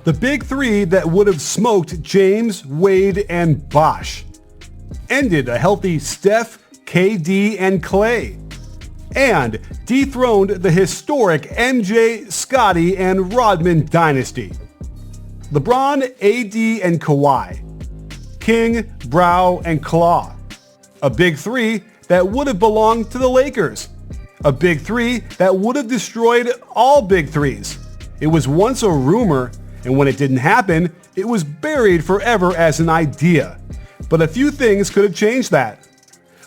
The big three that would have smoked James, Wade, and Bosh. Ended a healthy Steph, KD, and Clay. And dethroned the historic MJ, Scottie, and Rodman dynasty. LeBron, AD, and Kawhi. King, Brow, and Claw. A big three that would have belonged to the Lakers. A big three that would have destroyed all big threes. It was once a rumor, and when it didn't happen, it was buried forever as an idea. But a few things could have changed that.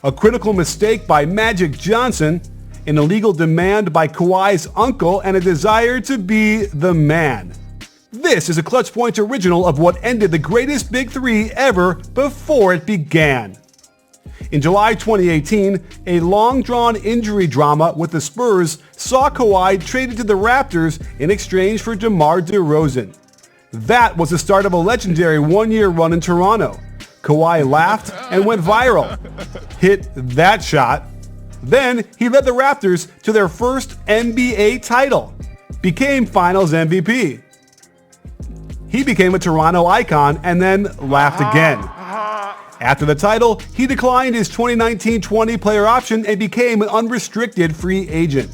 A critical mistake by Magic Johnson, an illegal demand by Kawhi's uncle, and a desire to be the man. This is a ClutchPoints original of what ended the greatest big three ever before it began. In July 2018, a long-drawn injury drama with the Spurs saw Kawhi traded to the Raptors in exchange for DeMar DeRozan. That was the start of a legendary one-year run in Toronto. Kawhi laughed and went viral. Hit that shot. Then he led the Raptors to their first NBA title. Became Finals MVP. He became a Toronto icon and then laughed again. After the title, he declined his 2019-20 player option and became an unrestricted free agent.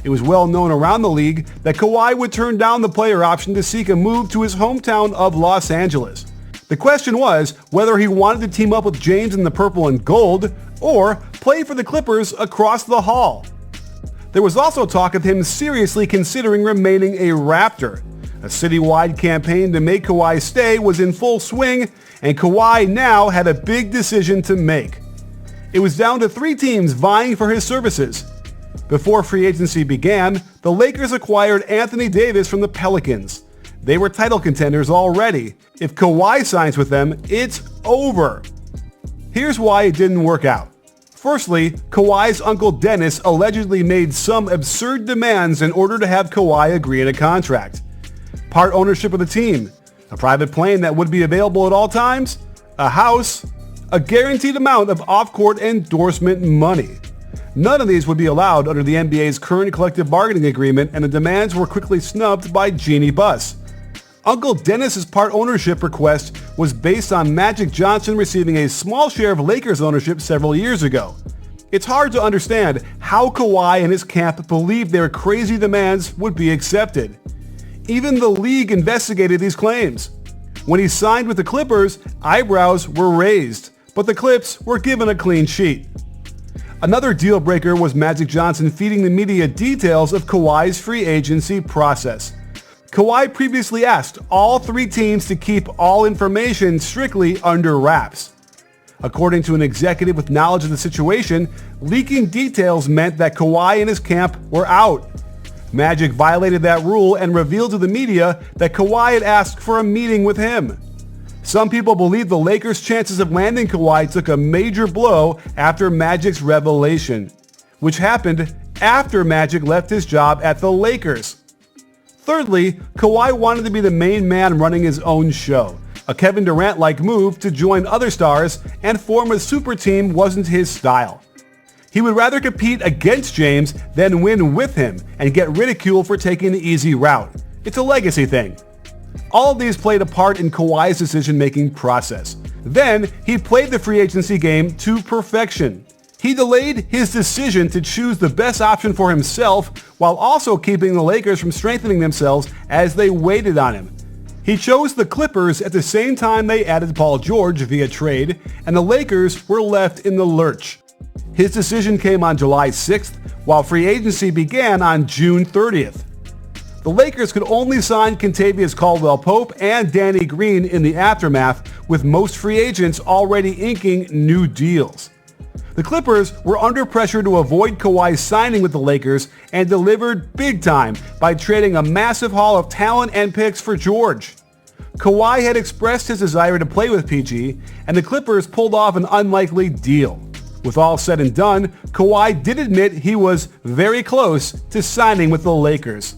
It was well known around the league that Kawhi would turn down the player option to seek a move to his hometown of Los Angeles. The question was whether he wanted to team up with James in the purple and gold or play for the Clippers across the hall. There was also talk of him seriously considering remaining a Raptor. A citywide campaign to make Kawhi stay was in full swing, and Kawhi now had a big decision to make. It was down to 3 teams vying for his services. Before free agency began, the Lakers acquired Anthony Davis from the Pelicans. They were title contenders already. If Kawhi signs with them, it's over. Here's why it didn't work out. Firstly, Kawhi's uncle Dennis allegedly made some absurd demands in order to have Kawhi agree in a contract. Part ownership of the team, a private plane that would be available at all times, a house, a guaranteed amount of off-court endorsement money. None of these would be allowed under the NBA's current collective bargaining agreement, and the demands were quickly snubbed by Jeannie Buss. Uncle Dennis's part ownership request was based on Magic Johnson receiving a small share of Lakers ownership several years ago. It's hard to understand how Kawhi and his camp believed their crazy demands would be accepted. Even the league investigated these claims. When he signed with the Clippers, eyebrows were raised, but the Clips were given a clean sheet. Another deal breaker was Magic Johnson feeding the media details of Kawhi's free agency process. Kawhi previously asked all 3 teams to keep all information strictly under wraps. According to an executive with knowledge of the situation, leaking details meant that Kawhi and his camp were out. Magic violated that rule and revealed to the media that Kawhi had asked for a meeting with him. Some people believe the Lakers' chances of landing Kawhi took a major blow after Magic's revelation, which happened after Magic left his job at the Lakers. Thirdly, Kawhi wanted to be the main man running his own show. A Kevin Durant-like move to join other stars and form a super team wasn't his style. He would rather compete against James than win with him and get ridiculed for taking the easy route. It's a legacy thing. All of these played a part in Kawhi's decision-making process. Then, he played the free agency game to perfection. He delayed his decision to choose the best option for himself while also keeping the Lakers from strengthening themselves as they waited on him. He chose the Clippers at the same time they added Paul George via trade, and the Lakers were left in the lurch. His decision came on July 6th, while free agency began on June 30th. The Lakers could only sign Kentavious Caldwell-Pope and Danny Green in the aftermath, with most free agents already inking new deals. The Clippers were under pressure to avoid Kawhi signing with the Lakers and delivered big time by trading a massive haul of talent and picks for George. Kawhi had expressed his desire to play with PG, and the Clippers pulled off an unlikely deal. With all said and done, Kawhi did admit he was very close to signing with the Lakers.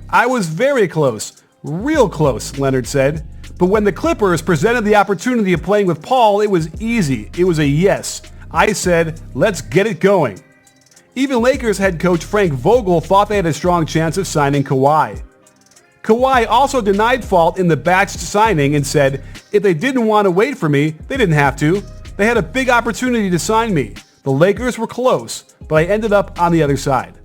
"I was very close, real close," Leonard said. "But when the Clippers presented the opportunity of playing with Paul, it was easy. It was a yes. I said, let's get it going." Even Lakers head coach Frank Vogel thought they had a strong chance of signing Kawhi. Kawhi also denied fault in the botched signing and said, if they didn't want to wait for me, they didn't have to. They had a big opportunity to sign me. The Lakers were close, but I ended up on the other side.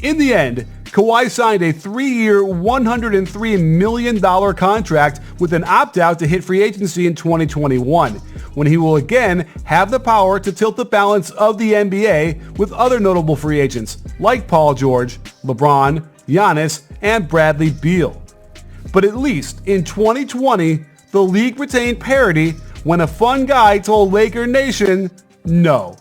In the end, Kawhi signed a 3-year, $103 million contract with an opt-out to hit free agency in 2021, when he will again have the power to tilt the balance of the NBA with other notable free agents like Paul George, LeBron, Giannis, and Bradley Beal. But at least in 2020, the league retained parity when a fun guy told Laker Nation no.